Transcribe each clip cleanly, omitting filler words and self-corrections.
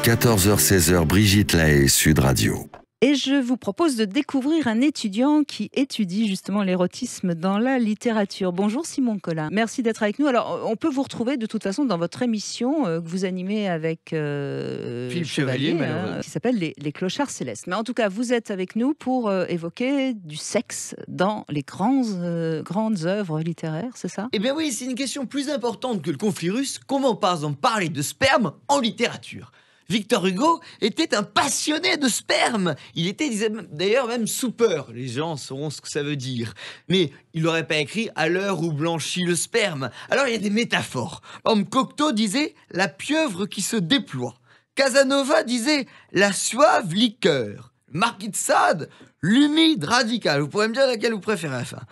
14h-16h, Brigitte Lahaie, Sud Radio. Et je vous propose de découvrir un étudiant qui étudie justement l'érotisme dans la littérature. Bonjour Simon Collin, merci d'être avec nous. Alors, on peut vous retrouver de toute façon dans votre émission que vous animez avec Philippe Chevalier, qui s'appelle les Clochards Célestes. Mais en tout cas, vous êtes avec nous pour évoquer du sexe dans les grandes œuvres littéraires, c'est ça ? Eh bien oui, c'est une question plus importante que le conflit russe. Comment par exemple parler de sperme en littérature ? Victor Hugo était un passionné de sperme. Il était d'ailleurs même soupeur. Les gens sauront ce que ça veut dire. Mais il n'aurait pas écrit « à l'heure où blanchit le sperme ». Alors il y a des métaphores. Par exemple, Cocteau disait « la pieuvre qui se déploie ». Casanova disait « la suave liqueur ». Marquis de Sade, l'humide radical. Vous pourrez me dire laquelle vous préférez. Enfin.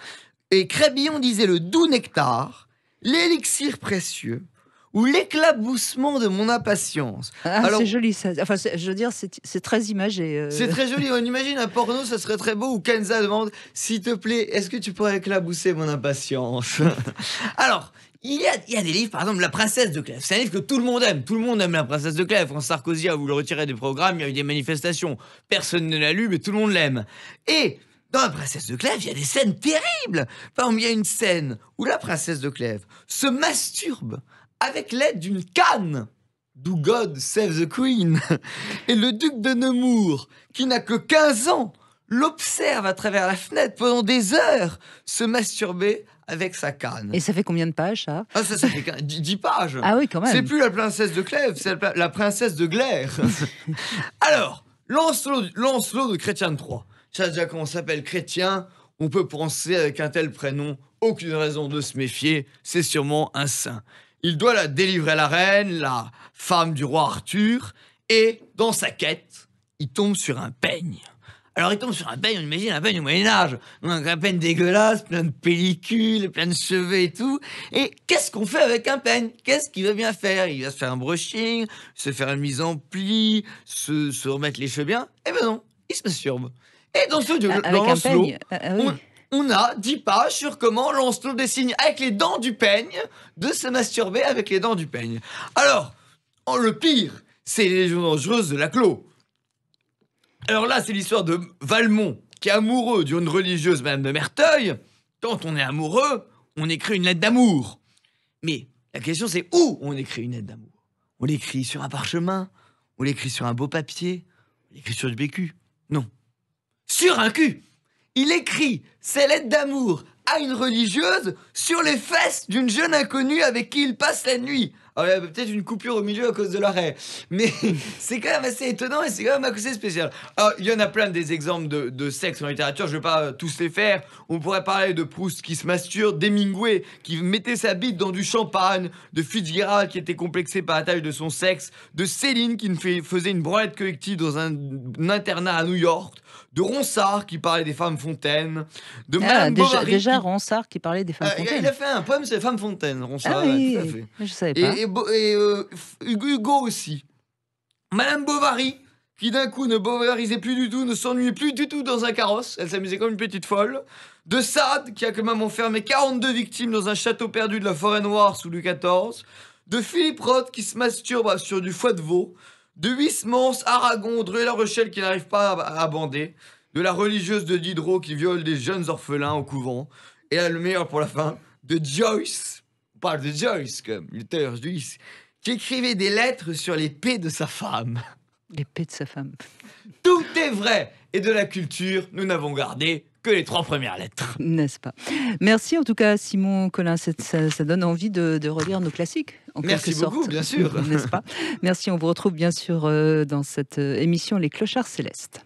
Et Crébillon disait « le doux nectar », l'élixir précieux, ou l'éclaboussement de mon impatience. Alors, c'est joli ça. Enfin, je veux dire, c'est très imagé. C'est très joli. On imagine un porno, ça serait très beau, où Kenza demande « S'il te plaît, est-ce que tu pourrais éclabousser mon impatience ?» Alors, il y a des livres, par exemple, La Princesse de Clèves. C'est un livre que tout le monde aime. Tout le monde aime La Princesse de Clèves. Quand Sarkozy a voulu le retirer des programmes, il y a eu des manifestations. Personne ne l'a lu, mais tout le monde l'aime. Et dans La Princesse de Clèves, il y a des scènes terribles. Par exemple, il y a une scène où la Princesse de Clèves se masturbe avec l'aide d'une canne, d'où God save the Queen. Et le duc de Nemours, qui n'a que 15 ans, l'observe à travers la fenêtre pendant des heures se masturber avec sa canne. Et ça fait combien de pages, ça ? Ça fait 10 pages. Ah oui, quand même. C'est plus la Princesse de Clèves, c'est la Princesse de Glaire. Alors, Lancelot de Chrétien de Troyes. Ça, déjà, quand on s'appelle Chrétien, on peut penser avec un tel prénom, aucune raison de se méfier, c'est sûrement un saint. Il doit la délivrer à la reine, la femme du roi Arthur, et dans sa quête, il tombe sur un peigne. Alors il tombe sur un peigne, on imagine un peigne au Moyen-Âge, un peigne dégueulasse, plein de pellicules, plein de cheveux et tout. Et qu'est-ce qu'on fait avec un peigne ? Qu'est-ce qu'il va bien faire ? Il va se faire un brushing, se faire une mise en pli, se remettre les cheveux bien. Eh ben non, il se masturbe. Et dans ce Lancelot, on a 10 pages sur comment Lancelot décide avec les dents du peigne de se masturber avec les dents du peigne. Alors, le pire, c'est les légions dangereuses de Laclos. Alors là, c'est l'histoire de Valmont, qui est amoureux d'une religieuse, Madame de Merteuil. Quand on est amoureux, on écrit une lettre d'amour. Mais la question, c'est où on écrit une lettre d'amour ? On l'écrit sur un parchemin ? On l'écrit sur un beau papier ? On l'écrit sur du PQ ? Non. Sur un cul ! Il écrit ses lettres d'amour à une religieuse sur les fesses d'une jeune inconnue avec qui il passe la nuit. Alors, il y a peut-être une coupure au milieu à cause de l'arrêt, mais c'est quand même assez étonnant et c'est quand même assez spécial. Alors, il y en a plein des exemples de sexe en littérature, je ne vais pas tous les faire. On pourrait parler de Proust qui se masturbe, d'Hemingway qui mettait sa bite dans du champagne, de Fitzgerald qui était complexé par la taille de son sexe, de Céline qui faisait une branlette collective dans un internat à New York, de Ronsard qui parlait des femmes fontaines, de Madame Bovary. Déjà Ronsard qui parlait des femmes fontaines. Il a fait un poème sur les femmes fontaines, Ronsard. Ah oui, tout à fait. Je savais pas. Et Hugo aussi. Madame Bovary, qui d'un coup ne bovarisait plus du tout, ne s'ennuyait plus du tout dans un carrosse. Elle s'amusait comme une petite folle. De Sade, qui a quand même enfermé 42 victimes dans un château perdu de la forêt noire sous Louis XIV. De Philippe Roth, qui se masturbe sur du foie de veau. De Huysmans, Aragon, Dreux-la Rochelle, qui n'arrive pas à bander. De la religieuse de Diderot, qui viole des jeunes orphelins au couvent. Et là, le meilleur pour la fin, de Joyce. On parle de Joyce, comme l'auteur Joyce, qui écrivait des lettres sur l'épée de sa femme. L'épée de sa femme. Tout est vrai. Et de la culture, nous n'avons gardé que les 3 premières lettres. N'est-ce pas ? Merci en tout cas, Simon Collin. Ça donne envie de relire nos classiques. Merci beaucoup, bien sûr. N'est-ce pas ? Merci, on vous retrouve bien sûr dans cette émission Les Clochards Célestes.